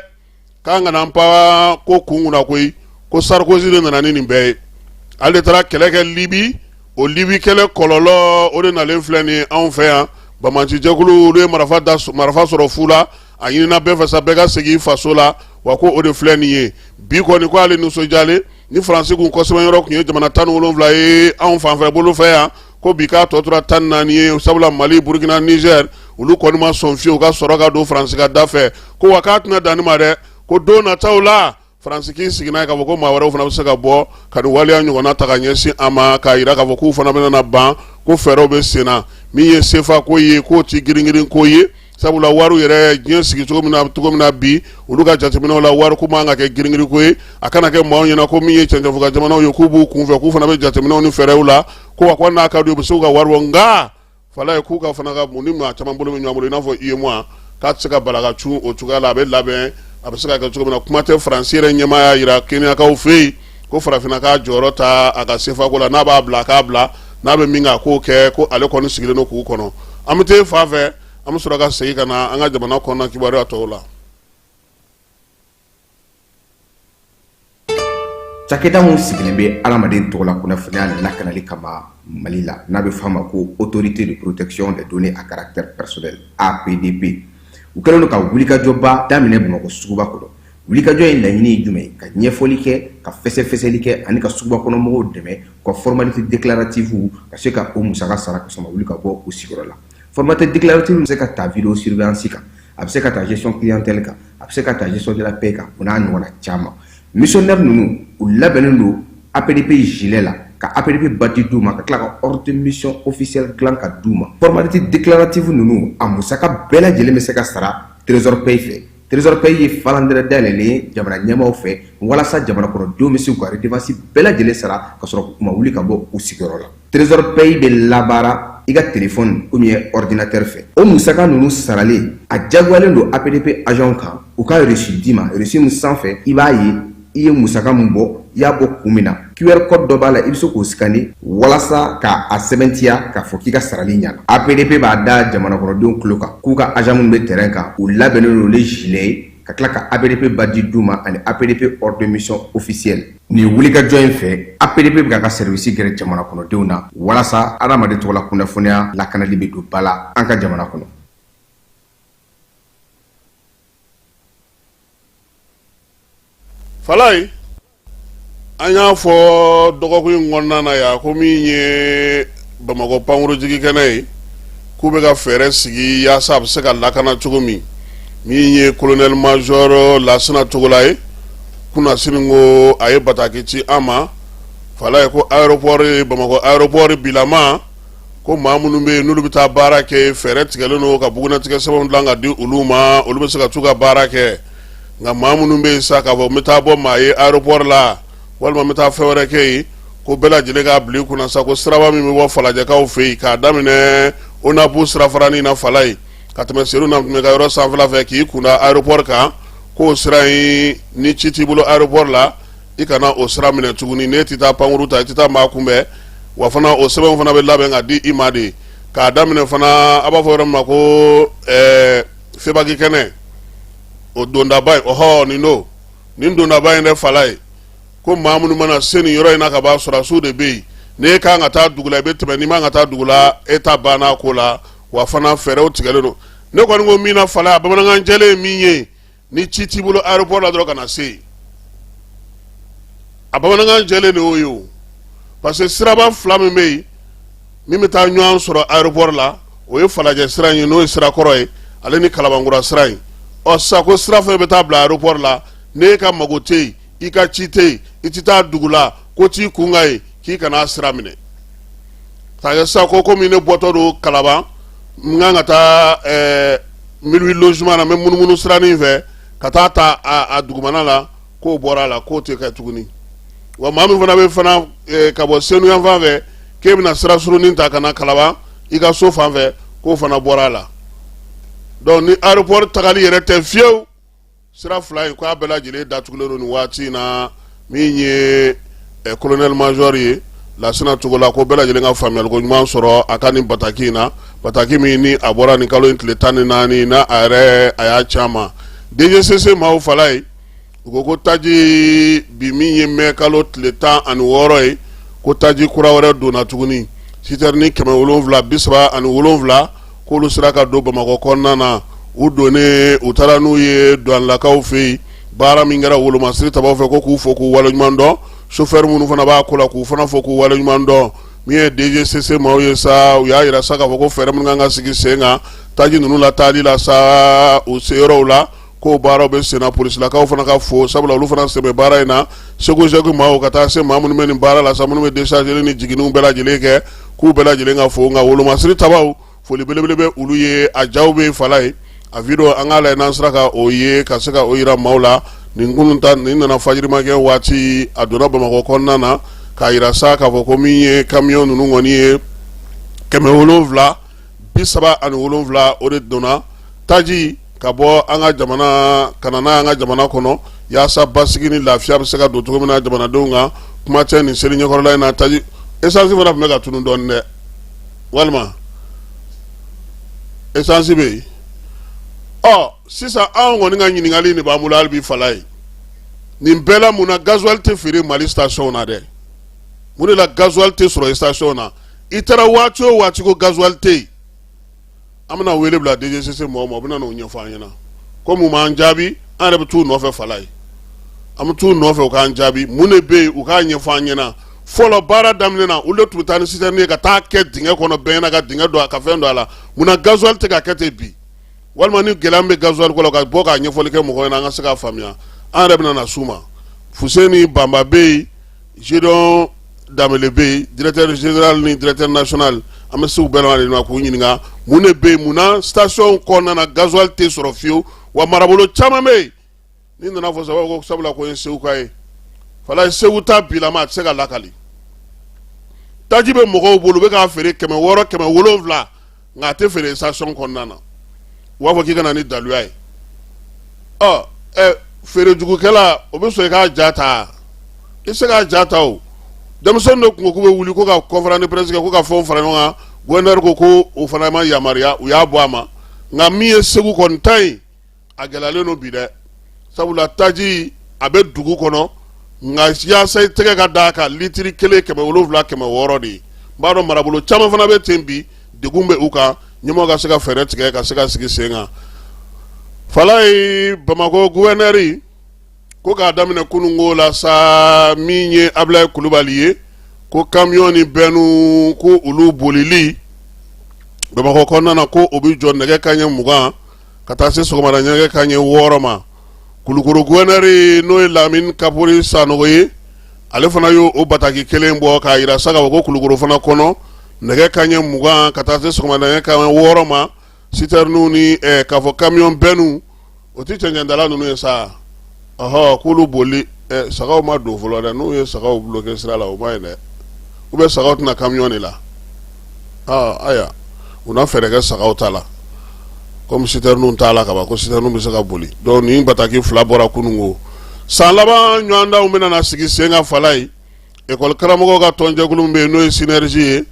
Speaker 5: k'an kana an pan ko kun kunna koyi ko Sarkozy de nana ni nin bɛɛ ye ale de taara kɛlɛ kɛ Libi o Libi kɛlɛ kɔlɔlɔ o de nalen filɛ nin ye anw fɛ yan Bamanci jɛkulu olu ye marifa sɔrɔ fu la a ɲinina bɛɛ fɛ sa bɛɛ ka segin faso la wa ko o de filɛ nin ye bi kɔni ko ale nisɔndiyalen ni Faransi kun kɔsɛbɛyɔrɔ kun ye jamana 17 ye anw fanfɛ bolo fɛ yan ko bi k'a tɔ tora 14 ye sabula Mali Burkina Niger olu kɔni ma sɔn fiyewu ka sɔrɔ ka don Faransi ka da fɛ ko wa k'a tɛna danni ma dɛ ko don nataw la Faransi k'i sigi n'a ye k'a fɔ ko maa wɛrɛw fana bɛ se ka bɔ ka nin waleya ɲɔgɔnna ta ka ɲɛsin a ma k'a jira k'a fɔ k'u fana bɛna ban ko fɛɛrɛw bɛ sen na min ye sefa ko ye k'o ti girin ko ye sabula wariw yɛrɛ diɲɛ sigi cogo min na bi olu ka jateminɛw la wari ko man ka kɛ girin ko ye a kana kɛ maaw ɲɛna ko min ye cɛnjɛfuga jamanaw ye k'u b'u kunfɛ k'u fana bɛ jateminɛw ni fɛɛrɛw la ko wa ko n'a ka di u bɛ se k'u ka wari bɔ nka fala ye k'u ka fana ka mun ni maa caman bolo bɛ ɲɔgɔn bolo i n'a fɔ UEMOA k'a tɛ se ka bala ka cun o cogoya la a bɛ labɛn a bɛ se ka kɛ cogo min na kuma tɛ Faransi yɛrɛ ɲɛmaa y'a jira Keniyakaw fɛ yen ko farafinna k'a jɔyɔrɔ ta a ka sefa ko la n'a b'a bila a k'a bila n'a bɛ min k'a k'o kɛ ko ale kɔni sigilen don k'u kɔnɔ an bɛ taa fan fɛ an bɛ sɔrɔ ka segin ka na an ka jamana kɔnɔna kibaruya tɔw la.
Speaker 8: Cakɛda mun sigilen bɛ adamaden tɔgɔ la kunnafoniya lakanali kama Mali la n'a bɛ f'a ma ko autorité de protection des données à caractère personnel APDP u kɛlen don ka wulikajɔba daminɛ Bamakɔ suguba kɔnɔ wulikajɔ in laɲini ye jumɛn ye ka ɲɛfɔli kɛ ka fɛsɛfɛsɛli kɛ ani ka suguba kɔnɔ mɔgɔw dɛmɛ ka formalité déclarative ka se ka o musaka sara ka sɔn ka wuli ka bɔ u sigiyɔrɔ la formalité déclarative bɛ se ka ta vidéo surveillance kan a bɛ se ka ta gestion clientèle kan a bɛ se ka ta gestion de la paix kan o n'a ɲɔgɔnna caman missionnaire ninnu u labɛnnen don APDP gilet la ka APDP bati d'u ma ka tila ka ordre de mission officiel dilan ka d'u ma formalité déclarative ninnu a musaka bɛɛ lajɛlen bɛ se ka sara trésor paye fɛ trésor paye ye falandɛrɛ dayɛlɛlen ye jamana ɲɛmaaw fɛ walasa jamana kɔnɔdenw bɛ se k'u ka redevance bɛɛ lajɛlen sara ka sɔrɔ u ma wuli ka bɔ u sigiyɔrɔ la trésor paye bɛ labaara i ka téléphone ou bien ordinateur fɛ o musaka ninnu saralen a jagoyalen don APDP agent kan u ka reçu d'i ma reçu min sanfɛ i b'a ye i ye musaka min bɔ i y'a bɔ kun min na QR code dɔ b'a la i bɛ se k'o scanner walasa ka a sɛbɛntiya k'a fɔ k'i ka sarali ɲɛna APDP b'a da jamana kɔnɔdenw tulo kan k'u ka agent minnu bɛ terrain kan u labɛnnen don ni gilet ye ka tila ka APDP badge d'u ma ani APDP ordre de mission officiel nin wulikajɔ in fɛ APDP bɛ k'a ka service gɛrɛ jamana kɔnɔdenw na walasa adamaden tɔgɔ la kunnafoniya lakanali bɛ don ba la an ka jamana kɔnɔ.
Speaker 5: Falai an y'a fɔ dɔgɔkun in kɔnɔna na yan ko min ye Bamakɔ pankurujigi kɛnɛ ye k'u bɛ ka fɛɛrɛ sigi yaasa a bɛ se ka lakana cogo min ye colonel major Lasina Togola ye kunasini ko a ye bataki ci an ma fala ye ko Bamakɔ aéroport bilama ko maa minnu bɛ yen n'olu bɛ taa baara kɛ fɛɛrɛ tigɛlen don ka bugunatigɛ sɛbɛnw dilan ka di olu ma olu bɛ se ka t'u ka baara kɛ nka maa minnu bɛ yen sa k'a fɔ n bɛ taa bɔ maa ye aéroport la walima n bɛ taa fɛn wɛrɛ kɛ yen ko bɛɛ lajɛlen k'a bila i kunna sa ko siraba min bɛ bɔ falajɛkaw fɛ yen k'a daminɛ Onabu sirafaranin na fala ye ka tɛmɛ Seru Nantunme ka yɔrɔ sanfɛla fɛ k'i kunda aéroport kan k'o sira in ni ci t'i bolo aéroport la i kana o sira minɛ tuguni n'e tɛ taa pankuru ta i tɛ taa maa kunbɛn wa fana o sɛbɛnw fana bɛ labɛn ka di i ma de k'a daminɛ fana a b'a fɔ yɔrɔ min ma ko febaki kɛnɛ o dondaba in nin dondaba in dɛ fala ye ko maa minnu mana se nin yɔrɔ in na ka ban sɔrɔsiw de bɛ yen n'e kan ka taa dugu la i bɛ tɛmɛ n'i man ka taa dugu la e ta banna ko la wa fana fɛɛrɛw tigɛlen don ne kɔni ko min na fala a bamanankan jɛlen ye min ye ni ci t'i bolo aéroport la dɔrɔn ka na se yen a bamanankan jɛlen de y'o ye o parce que siraba fila min bɛ yen min bɛ taa ɲɔgɔn sɔrɔ aéroport la o ye falajɛ sira in ye n'o ye sira kɔrɔ ye ale ni kalabankura sira in sisan ko sira fɛn bɛ taa bila aéroport la n'e ka mago tɛ yen i ka ci tɛ yen i tɛ taa dugu la ko t'i kun ka ye k'i kana sira minɛ k'a kɛ sisan ko komi ne bɔtɔ don Kalaban n kan ka taa Milwi logement na n bɛ munumunu siranin fɛ ka taa ta a dugumana la k'o bɔra a la k'o tɛ kɛ tuguni wa maa min fana bɛ fana ka bɔ Senu yan fan fɛ k'e bɛna sira surunin ta ka na Kalaban i ka so fan fɛ k'o fana bɔra a la donc ni aéroport tagali yɛrɛ tɛ fiyewu sira fila in ko a bɛɛ lajɛlen datugulen don nin waati na min ye colonel major ye lasina cogo la ko bɛɛ lajɛlen ka faamuyaliko ɲuman sɔrɔ a ka nin bataki in na bataki min ni a bɔra nin kalo in tile 14 na a yɛrɛ a y'a caman DGCC maaw fala ye u ko taji bi min ye mɛn kalo tile 16 ye ko taji kura wɛrɛ donna tuguni citerne 777 k'olu sera ka don Bamakɔ kɔnɔna na u donnen u taara n'u ye douanelakaw fɛ yen baara min kɛra wolomasiri tabaw fɛ ko k'u fo k'u waleɲuman dɔn chauffeur minnu fana b'a ko la k'u fana fo k'u waleɲuman dɔn min ye DGCC maaw ye sa u y'a yira sa k'a fɔ ko fɛɛrɛ minnu kan ka sigi sen kan taji ninnu la taali la sa u seyɔrɔw la ko baaraw bɛ sen na polisilakaw fana ka fo sabula olu fana sen bɛ baara in na segu maaw ka taa se maa minnu bɛ nin baara la sa minnu bɛ décharger ni jiginniw bɛɛ lajɛlen kɛ k'u bɛɛ lajɛlen ka fo nka wolomasiri tabaw foli belebele bɛ olu ye a jaw bɛ fala ye a video an k'a lajɛ n'an sera ka o ye ka se ka o yira maaw la nin kunun ta nin nana fajirimakɛ waati a donna Bamakɔ kɔnɔna na k'a yira sa k'a fɔ ko min ye camion ninnu kɔni ye 777 o de donna taji ka bɔ an ka jamana kana n'a an ka jamana kɔnɔ yaasa basigi ni lafiya bɛ se ka don cogo min na jamanadenw kan kuma tɛ nin seli ɲɛkɔrɔla in na taji essence fana tun bɛ ka tunun dɔɔnin dɛ walima essence bɛ yen sisan anw kɔni ka ɲininkali de b'an bolo hali bi fala ye nin bɛɛ la mun na gasoil tɛ feere Mali station na dɛ mun de la gasoil tɛ sɔrɔ station na i taara waati o waati ko gasoil tɛ yen an bɛna wele bila DGCC mɔgɔw ma u bɛna n'o ɲɛfɔ an ɲɛna ko mun b'an jaabi an yɛrɛ bɛ t'u nɔfɛ fala ye an bɛ t'u nɔfɛ u k'an jaabi mun de bɛ yen u k'a ɲɛfɔ an ɲɛna fɔlɔ baara daminɛ na olu de tun bɛ taa ni citerne ye ka taa kɛ dingɛ kɔnɔ bɛɛ ɲɛna ka dingɛ don a ka fɛn don a la mun na gasoil tɛ ka kɛ ten bi walima ni gɛlɛya bɛ gasoil ko la ka bɔ ka ɲɛfɔli kɛ mɔgɔw ɲɛna an ka se k'a faamuya an yɛrɛ bɛna na s'u ma Fuseni Bamba bɛ yen Gédon Damele bɛ yen directeur général ni directeur national an bɛ se u bɛɛ ma k'u ɲininka mun de bɛ yen mun na station kɔnɔna na gasoil tɛ sɔrɔ fiyewu wa marabolo caman bɛ yen ni nana fɔ sabula ko ye Segu ka ye fala Segu ta bilama a tɛ se ka lakali taji bɛ mɔgɔw bolo u bɛ k'a feere 600 700 nka a tɛ feere station kɔnɔna na u b'a fɔ k'i ka na ni daluya ye feere jugukɛla o bɛ sɔn i k'a ja ta i tɛ se k'a ja ta o denmisɛnnin dɔ kun ko k'u bɛ wuli ko ka conférence de presse kɛ ko ka fɛnw fara ɲɔgɔn kan gouverneur ko o fana ma yamaruya u y'a bɔ a ma nka min ye Segu kɔni ta ye a gɛlɛyalen don bi dɛ sabula taji a bɛ dugu kɔnɔ nka yaasa i tɛgɛ ka d'a kan litiri 1 700 600 de ye n b'a dɔn marabolo caman fana bɛ ten bi degun bɛ u kan ɲɛmɔgɔ ka se ka fɛɛrɛ tigɛ ka se ka sigi sen kan fala ye Bamakɔ gouverneur ko k'a daminɛ kunungo la sa min ye Ablaye Kulubali ye ko camion ni bɛnnu ko olu bolili Bamakɔ kɔnɔna na ko o bɛ jɔ nɛgɛ kanɲɛ 20 ka taa se sɔgɔmada nɛgɛ kanɲɛ 6 ma Kulukoro gouverneur n'o ye Lamine Kapori Sanogo ye ale fana y'o bataki kelen bɔ k'a yira sa k'a fɔ ko Kulukoro fana kɔnɔ nɛgɛ kanɲɛ 20 ka taa se sɔgɔmada nɛgɛ kanɲɛ 6 ma citerne ni k'a fɔ camion bɛnnu o tɛ cɛncɛndala ninnu ye sa k'olu boli sagaw ma don fɔlɔ dɛ n'u ye sagaw bloqué sira la o ma ye dɛ ou bien sagaw tɛna camion de la aya u na fɛɛrɛ kɛ sagaw ta la comme citerne t'a la ka ban ko citerne bɛ se ka boli donc nin bataki 2 bɔra kunungo san laban ɲɔgɔndanw bɛna na sigi sen kan fala ye école karamɔgɔw ka tɔnjɛkulu min bɛ yen n'o ye synergie ye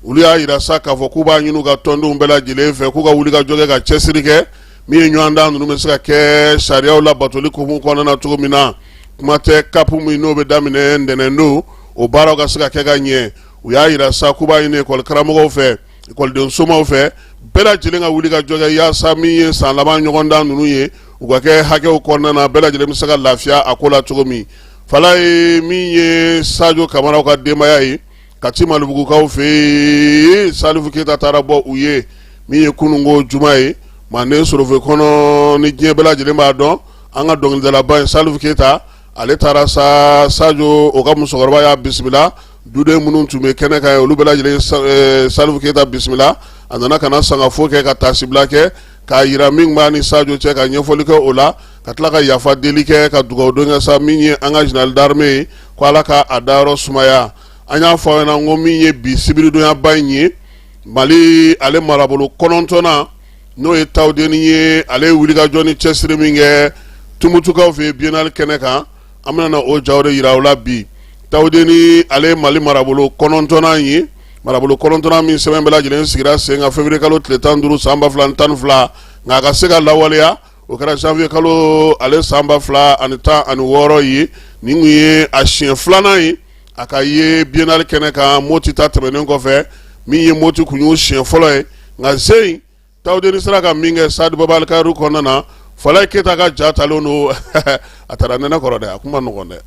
Speaker 5: olu y'a yira sa k'a fɔ k'u b'a ɲini u ka tɔndenw bɛɛ lajɛlen fɛ k'u ka wuli ka jɔ kɛ ka cɛsiri kɛ min ye ɲɔgɔndan ninnu bɛ se ka kɛ sariyaw labatoli hukumu kɔnɔna na cogo min na kuma tɛ kapu min n'o bɛ daminɛ ntɛnɛndon o baaraw ka se ka kɛ ka ɲɛ u y'a yira sa k'u b'a ɲini école karamɔgɔw fɛ école somaw fɛ bɛɛ lajɛlen ka wuli ka jɔ kɛ yaasa min ye san laban ɲɔgɔndan ninnu ye u ka kɛ hakɛw kɔnɔna na bɛɛ lajɛlen bɛ se ka lafiya a ko la cogo min fala ye min ye Sadio Kamaraw ka denbaya ye Kati Malibugukaw fɛ yen Salifu Keyita taara bɔ u ye min ye kunungo juma ye Manden Sorofe kɔnɔ ni diɲɛ bɛɛ lajɛlen b'a dɔn an ka dɔnkilidalaba ye Salifu Keyita ale taara sa Sadio o ka musokɔrɔba y'a bisimila duden minnu tun bɛ kɛnɛ kan olu bɛɛ lajɛlen Salifu Keyita bisimila a nana ka na sangafo kɛ ka taasibila kɛ k'a yira min b'a ni Sadio cɛ ka ɲɛfɔli kɛ o la ka tila ka yafa deli kɛ ka dugawu don kɛ sa min ye an ka général d'armée ye ko Ala ka a dayɔrɔ sumaya an y'a fɔ ɲɛna ko min ye bi sibiridonyaba in ye Mali ale marabolo 9nan n'o ye Tawudeni ye ale ye wulikajɔ ni cɛsiri min kɛ tumutukaw fe biennale kɛnɛ kan an bɛna na o jaw de yira u la bi tawudeni ale mali marabolo kɔnɔntɔnnan ye marabolo kɔnɔntɔnnan min sɛbɛn bɛɛ lajɛlen sigira sen kan février kalo tile 15 san 2012 nka a ka se ka lawaleya o kɛra janvier kalo ale san 2016 ye nin kun ye a siɲɛ filanan ye a ka ye biennale kɛnɛ kan moti ta tɛmɛnen kɔfɛ min ye moti kun y'o siɲɛ fɔlɔ ye nka sen tawudeni sera ka min kɛ Sadi Baba Alkayiru kɔnɔna na Falaye Keyita ka ja talen don a taara nɛnɛ kɔrɔ dɛ a kun ma nɔgɔn dɛ.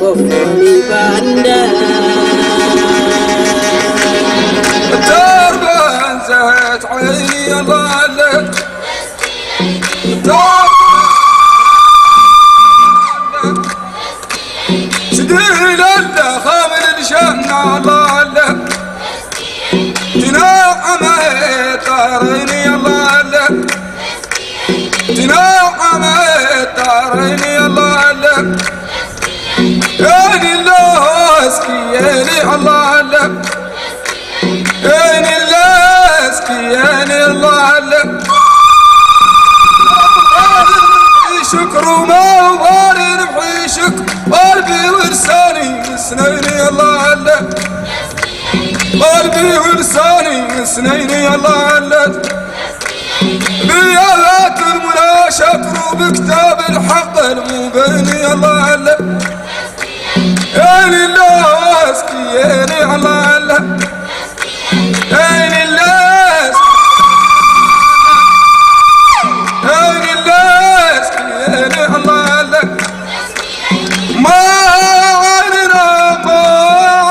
Speaker 9: كفوني باندا
Speaker 10: تربان زهت عيني الله لك سديل الدخا من الشمع الله لك تنعم طاريني الله لك تنعم طاريني الله لك ياني الله اسكياني الله لك ياني الله اسكياني الله لك شكر وما واري نبحي شكر قلبي ولساني سنيني الله لك قلبي ولساني سنيني الله لك بيالات المنى شكر بكتاب الحق المبيني الله لك ياني الله اسكياني الله لك ياني الله ياني الله اسكياني الله لك ما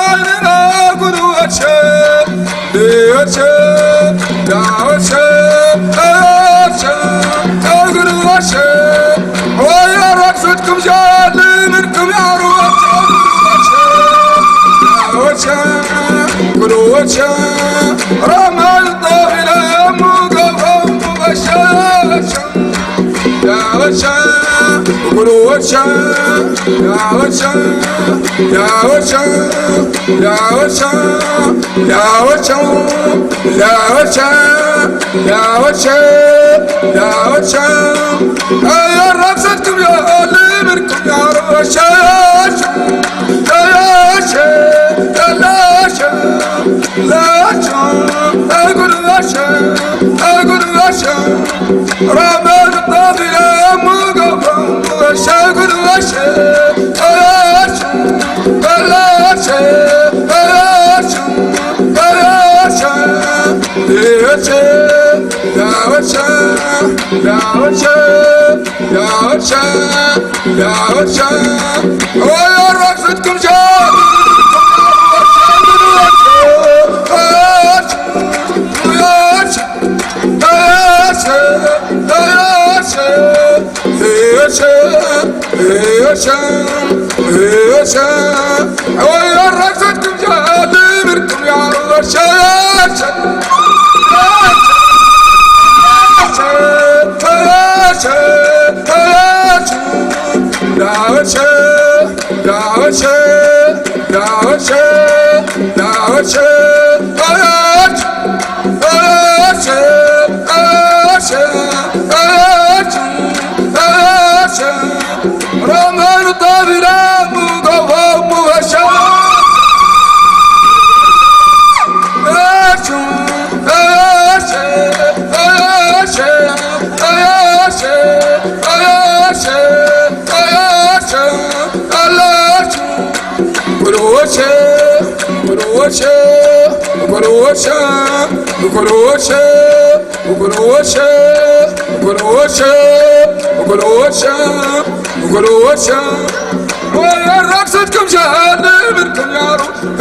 Speaker 10: عيننا قلوا اتشاب ليتشاب دعوتشاب اتشاب قلوا اتشاب ويا رقصتكم جالي منكم يا روح قلوا اتشاب رمى الطاغي لا مقوم مبشر يا وجه قولوا وجه يا وجه يا وجه يا وجه يا وجه يا وجه يا وجه يا وجه يا رقصتكم يا اللي منكم يا روشه يا أقول غشا أقول غشا رمضان الطاغي لا مقوم غشا أقول غشا غشا غشا غشا غشا غشا يا وجه يا وجه يا وجه يا وجه ويا رقصتكم جاب ويا رقصتكم جالي منكم يا رشاش رمان طابلا مقوم وشاش ويا رقصتكم جهنم منكم يا روح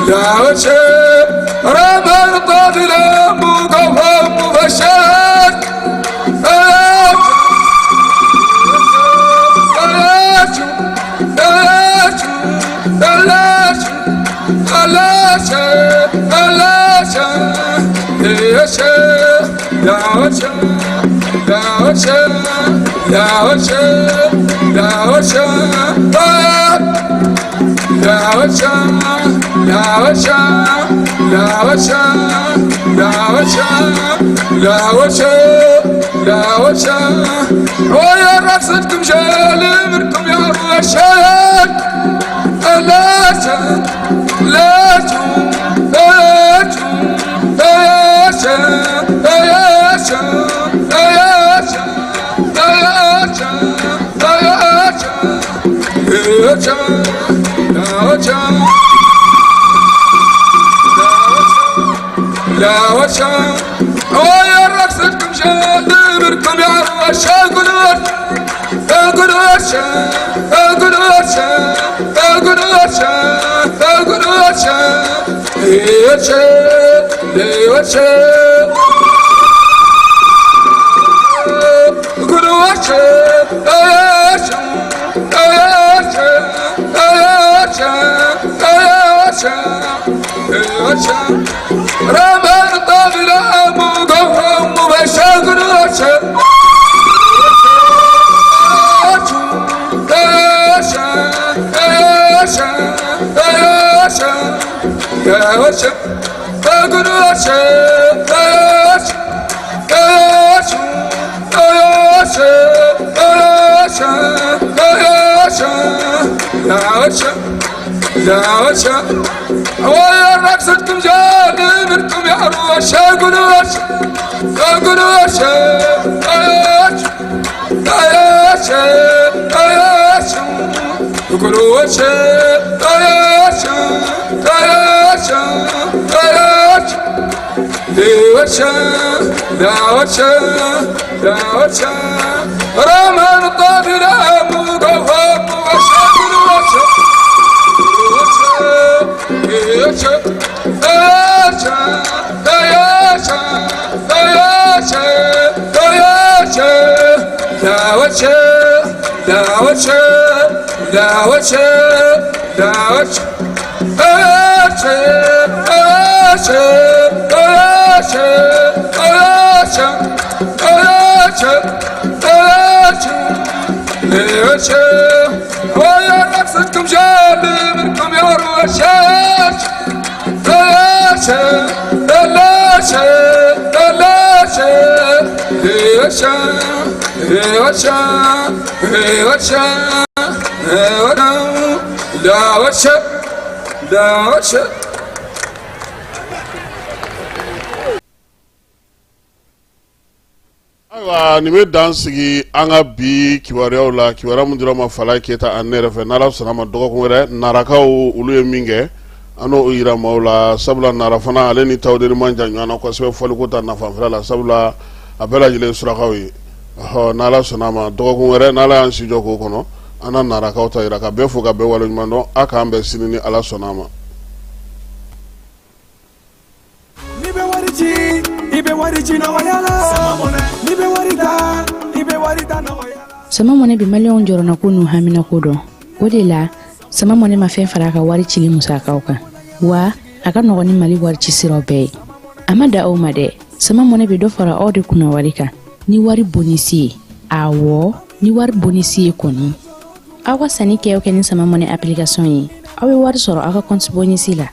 Speaker 10: دعوتشا رمى الطاغي لا مقوم مبشر ويا رقصتكم جالي منكم يا رشاد لا لا وشا ويا رقصتكم شادبركم يا رشا قلوش قلوشا قلوشا قلوشا قلوشا ليوشا ليوشا قلوشا قلوشا قلوشا قلوشا قلوشا ليوشا رمان طابلا مقوم مبشر وشا وشا وشا وشا وشا أقول وشا وشا وشا وشا وشا وشا لا وشا ويا رقصتكم جانبكم يا روشا قلوشا قلوشا قلوشا قلوشا قلوشا قلوشا قلوشا قلوشا ليوشا لاوشا لاوشا رمان طابلا مقوم وشا قلوشا يوشا يوشا يوشا يوشا يوشا لاوشا لاوشا لاوشا لاوشا يوشا يوشا يوشا يوشا يوشا يوشا ليوشا ويا رقصتكم جابركم يا روشاش لاشا لاشا لاشا ليوشا ليوشا ليوشا لاشا لاشا
Speaker 5: Ayiwa nin bɛ dan sigi an ka bi kibaruyaw la kibaruya mun dira ma Fala Keyita ani ne yɛrɛ fɛ n'Ala sɔnna ma dɔgɔkun wɛrɛ narakaw olu ye min kɛ an n'o yira maaw la sabula nara fana ale ni Tawudeni man jan ɲɔgɔn na kosɛbɛ fɔliko ta nafanfɛla la sabula a bɛɛ lajɛlen surakaw ye n'Ala sɔnna ma dɔgɔkun wɛrɛ n'Ala y'an si jɔ k'o kɔnɔ an na narakaw ta yira ka bɛɛ fo ka bɛɛ waleɲuman dɔn a k'an bɛn sini ni Ala sɔnna ma.
Speaker 11: Sama mɔnɛ bi maliyɛnw jɔrɔna ko n'u hamina ko dɔn o de la sama mɔnɛ ma fɛn fara a ka wari cili musakaw kan wa a ka nɔgɔn ni Mali wari ci siraw bɛɛ ye a ma da aw ma dɛ sama mɔnɛ bi dɔ fara aw de kunna wari kan ni wari bonisi ye awɔ ni wari bonisi ye kɔni aw ka sanni kɛ ni sama mɔnɛ application ye aw bɛ wari sɔrɔ aw ka compte bonisi la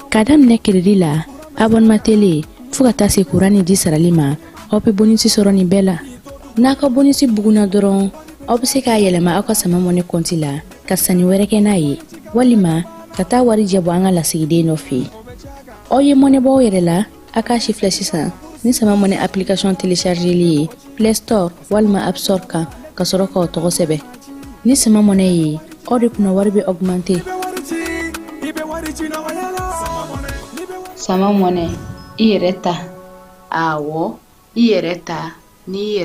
Speaker 11: k'a daminɛ crédit la abonnement télé fo ka taa se courant ni ji sarali ma aw bɛ bonisi sɔrɔ nin bɛɛ la n'a ka bonisi buguna dɔrɔn aw bɛ se k'a yɛlɛma aw ka sama mɔnɛ compte la ka sanni wɛrɛ kɛ n'a ye walima ka taa wari jɛ bɔ an ka lasigiden dɔ fɛ yen aw ye mɔnɛ bɔ aw yɛrɛ la a k'a si filɛ sisan ni sama mɔnɛ application téléchargeli ye Play Store walima App Store kan ka sɔrɔ k'aw tɔgɔ sɛbɛn ni sama mɔnɛ ye aw de kunna wari bɛ augmenter
Speaker 12: sama mɔnɛ i yɛrɛ ta awɔ i yɛrɛ ta ni